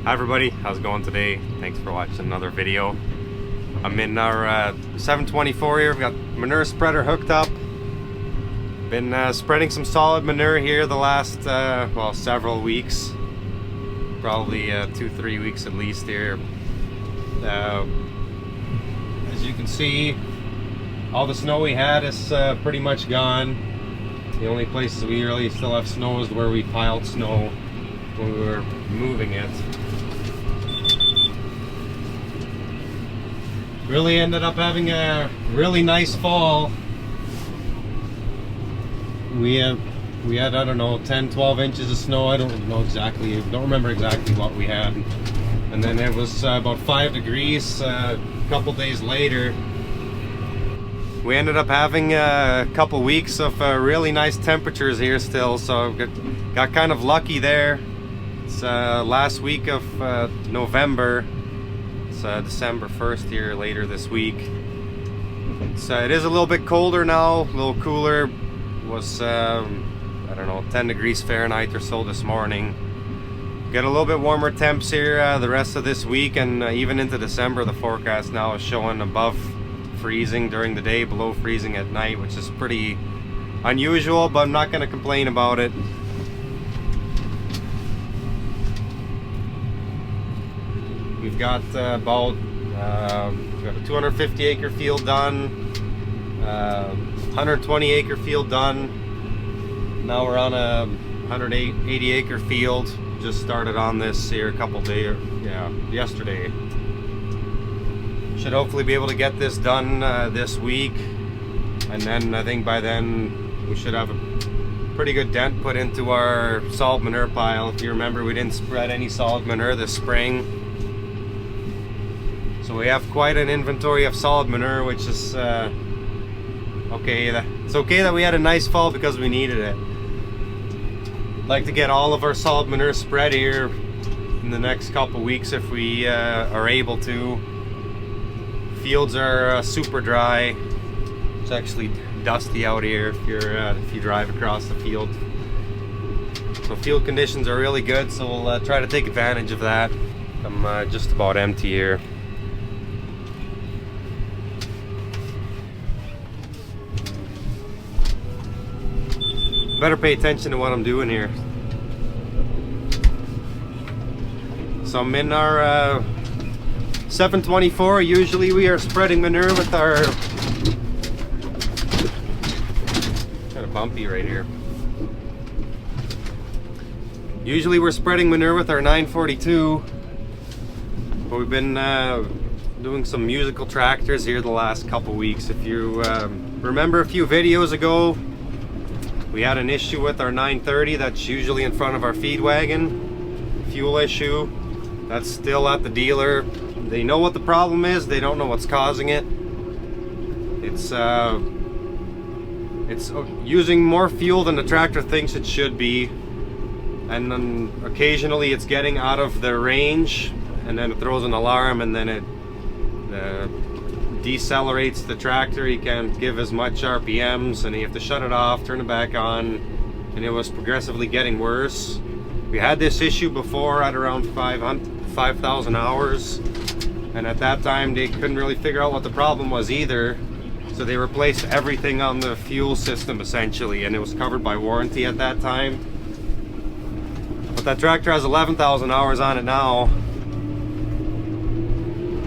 Hi everybody, how's it going today? Thanks for watching another video. I'm in our 724 here. We've got manure spreader hooked up. Been spreading some solid manure here the last, well, several weeks. Probably 2-3 weeks at least here. As you can see, all the snow we had is pretty much gone. The only places we really still have snow is where we piled snow when we were moving it. Really ended up having a really nice fall. We had I don't know, 10-12 inches of snow. I don't remember exactly what we had. And then it was about 5 degrees a couple days later. We ended up having a couple weeks of really nice temperatures here still, so got kind of lucky there. It's last week of November. It's December 1st here later this week. It is a little bit colder now, a little cooler. It was I don't know, 10 degrees Fahrenheit or so this morning. Get a little bit warmer temps here the rest of this week, and even into December. The forecast now is showing above freezing during the day, below freezing at night, which is pretty unusual, but I'm not going to complain about it. We've got about we've got a 250 acre field done, 120 acre field done. Now we're on a 180 acre field. Just started on this here a couple days, yesterday. Should hopefully be able to get this done this week, and then I think by then we should have a pretty good dent put into our solid manure pile. If you remember, we didn't spread any solid manure this spring, so we have quite an inventory of solid manure, which is okay. It's okay that we had a nice fall because we needed it. I'd like to get all of our solid manure spread here in the next couple weeks if we are able to. Fields are super dry. It's actually dusty out here if you drive across the field. So field conditions are really good, so we'll try to take advantage of that. I'm just about empty here. Better pay attention to what I'm doing here. So I'm in our 724. Usually we are spreading manure with our, kind of bumpy right here. Usually we're spreading manure with our 942, but we've been doing some musical tractors here the last couple weeks. If you remember a few videos ago, we had an issue with our 930 that's usually in front of our feed wagon. Fuel issue. That's still at the dealer. They know what the problem is, they don't know what's causing it. It's using more fuel than the tractor thinks it should be, and then occasionally it's getting out of the range, and then it throws an alarm, and then it decelerates the tractor. You can't give as much RPMs, and you have to shut it off, turn it back on, and it was progressively getting worse. We had this issue before at around 5,000 hours, and at that time they couldn't really figure out what the problem was either, so they replaced everything on the fuel system essentially, and it was covered by warranty at that time. But that tractor has 11,000 hours on it now,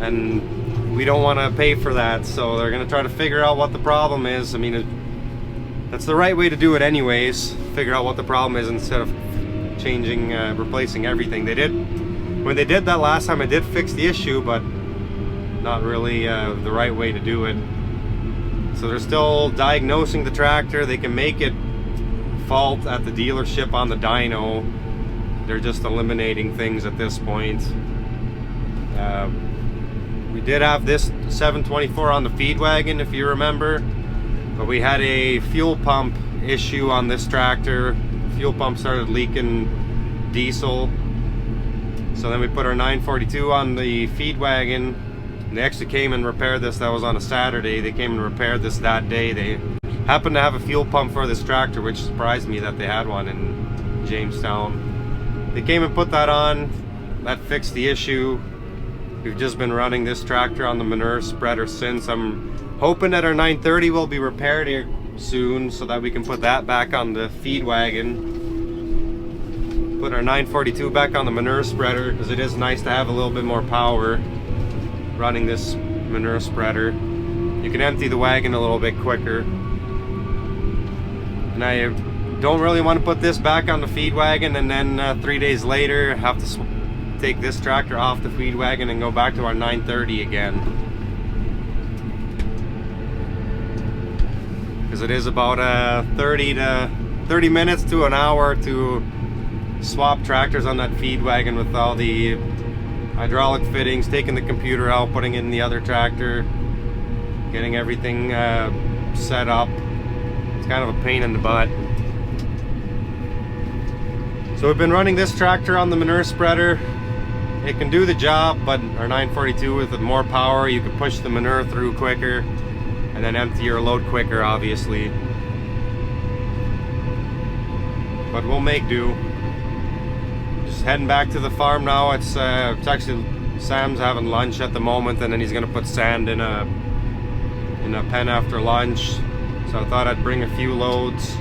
and we don't want to pay for that, so they're going to try to figure out what the problem is. I mean, that's the right way to do it anyways, figure out what the problem is instead of changing, replacing everything. When they did that last time, it did fix the issue, but not really the right way to do it. So they're still diagnosing the tractor. They can make it fault at the dealership on the dyno. They're just eliminating things at this point. We did have this 724 on the feed wagon, if you remember, but we had a fuel pump issue on this tractor. Fuel pump started leaking diesel, so then we put our 942 on the feed wagon, and they actually came and repaired this. That was on a Saturday. They came and repaired this that day. They happened to have a fuel pump for this tractor, which surprised me that they had one in Jamestown. They came and put that on. that fixed the issue. We've just been running this tractor on the manure spreader since. I'm hoping that our 930 will be repaired here soon so that we can put that back on the feed wagon. Put our 942 back on the manure spreader, because it is nice to have a little bit more power running this manure spreader. You can empty the wagon a little bit quicker. And I don't really want to put this back on the feed wagon and then 3 days later have to take this tractor off the feed wagon and go back to our 930 again. Because it is about 30 minutes to an hour to swap tractors on that feed wagon with all the hydraulic fittings, taking the computer out, putting it in the other tractor, getting everything set up. It's kind of a pain in the butt. So we've been running this tractor on the manure spreader. It can do the job, but our 942 with more power, you can push the manure through quicker and then empty your load quicker, obviously. But we'll make do. Just heading back to the farm now. It's actually Sam's having lunch at the moment, and then he's gonna put sand in a pen after lunch. So I thought I'd bring a few loads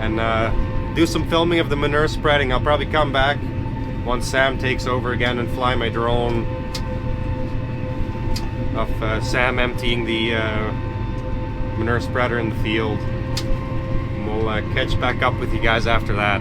and do some filming of the manure spreading. I'll probably come back once Sam takes over again and fly my drone of Sam emptying the manure spreader in the field. And we'll catch back up with you guys after that.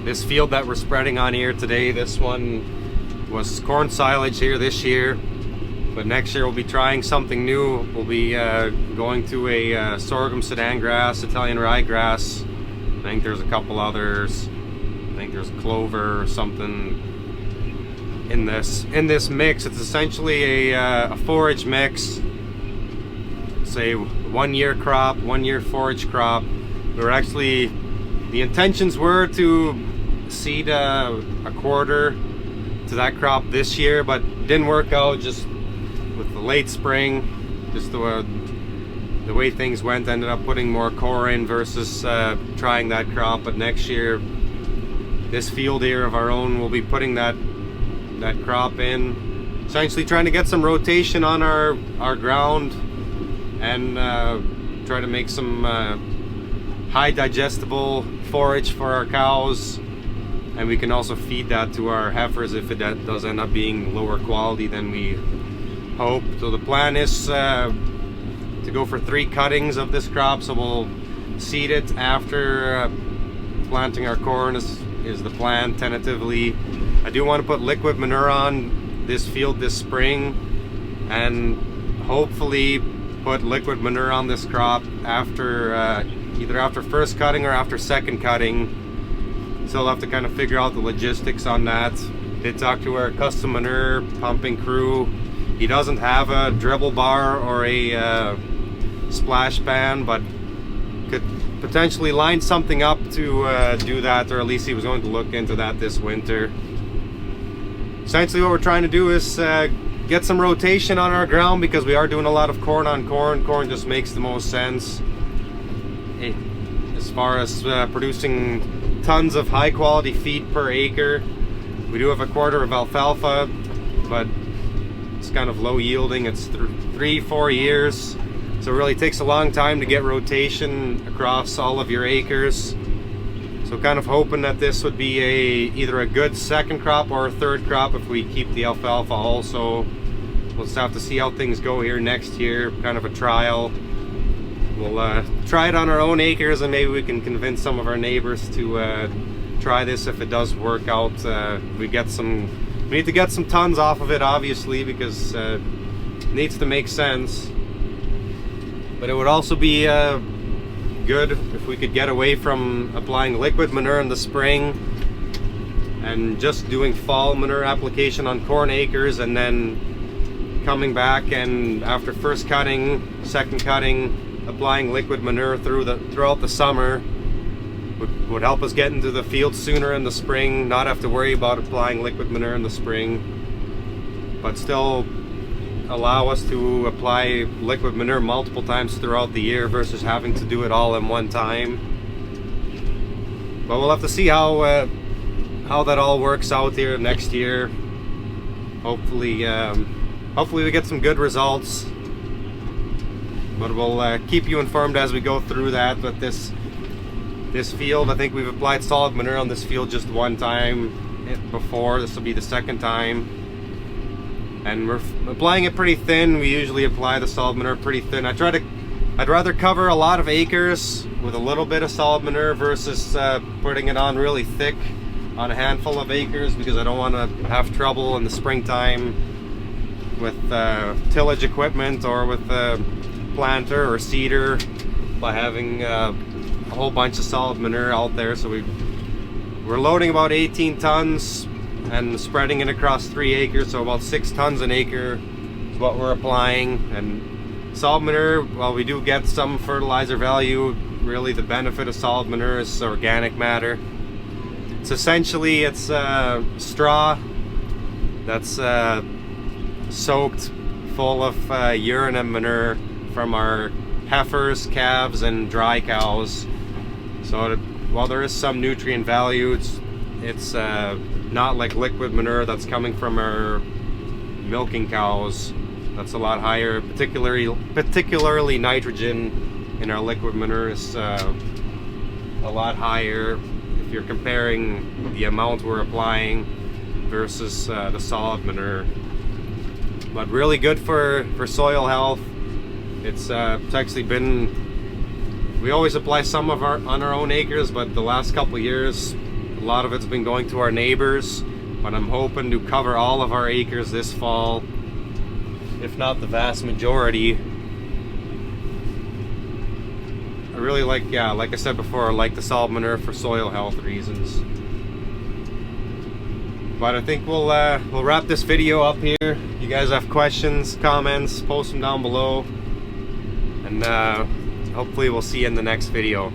This field that we're spreading on here today, this one was corn silage here this year, but next year we'll be trying something new. We'll be going to a sorghum sudan grass, Italian ryegrass. I think there's a couple others. I think there's clover or something in this mix. It's essentially a forage mix. It's a 1 year crop, 1 year forage crop. The intentions were to seed a quarter to that crop this year, but didn't work out just with the late spring. Just the way things went, ended up putting more core in versus trying that crop. But next year, this field here of our own, we'll be putting that crop in, essentially trying to get some rotation on our ground and try to make some high digestible forage for our cows, and we can also feed that to our heifers if it does end up being lower quality than we hope. So the plan is to go for 3 cuttings of this crop, so we'll seed it after planting our corn is the plan tentatively. I do want to put liquid manure on this field this spring, and hopefully put liquid manure on this crop after either after first cutting or after second cutting. So I'll have to kind of figure out the logistics on that. Did talk to our custom manure pumping crew. He doesn't have a dribble bar or a splash pan, but could potentially line something up to do that, or at least he was going to look into that this winter. Essentially what we're trying to do is get some rotation on our ground, because we are doing a lot of corn on corn. Corn just makes the most sense as far as producing tons of high quality feed per acre. We do have a quarter of alfalfa, but it's kind of low yielding. It's 3-4 years, so it really takes a long time to get rotation across all of your acres. So kind of hoping that this would be either a good second crop or a third crop if we keep the alfalfa also. We'll just have to see how things go here next year, kind of a trial. We'll try it on our own acres, and maybe we can convince some of our neighbors to try this if it does work out. We need to get some tons off of it, obviously, because it needs to make sense. But it would also be good if we could get away from applying liquid manure in the spring and just doing fall manure application on corn acres, and then coming back and after first cutting, second cutting, applying liquid manure throughout the summer would help us get into the field sooner in the spring, not have to worry about applying liquid manure in the spring, but still allow us to apply liquid manure multiple times throughout the year versus having to do it all in one time. But we'll have to see how that all works out here next year. Hopefully we get some good results. But we'll keep you informed as we go through that. But this field, I think we've applied solid manure on this field just one time before. This will be the second time, and we're applying it pretty thin. We usually apply the solid manure pretty thin. I'd rather cover a lot of acres with a little bit of solid manure versus putting it on really thick on a handful of acres, because I don't want to have trouble in the springtime with tillage equipment or with planter or seeder by having a whole bunch of solid manure out there. So we're loading about 18 tons and spreading it across 3 acres, so about 6 tons an acre is what we're applying. And solid manure, while we do get some fertilizer value, really the benefit of solid manure is organic matter. It's essentially straw that's soaked full of urine and manure from our heifers, calves, and dry cows. So while there is some nutrient value, it's not like liquid manure that's coming from our milking cows. That's a lot higher, particularly nitrogen in our liquid manure is a lot higher if you're comparing the amount we're applying versus the solid manure. But really good for soil health. It's actually been, we always apply some on our own acres, but the last couple years A lot of it's been going to our neighbors, but I'm hoping to cover all of our acres this fall, if not the vast majority. I really like, yeah, like I said before, I like the salt manure for soil health reasons. But I think we'll wrap this video up here. You guys have questions, comments, post them down below. And hopefully we'll see you in the next video.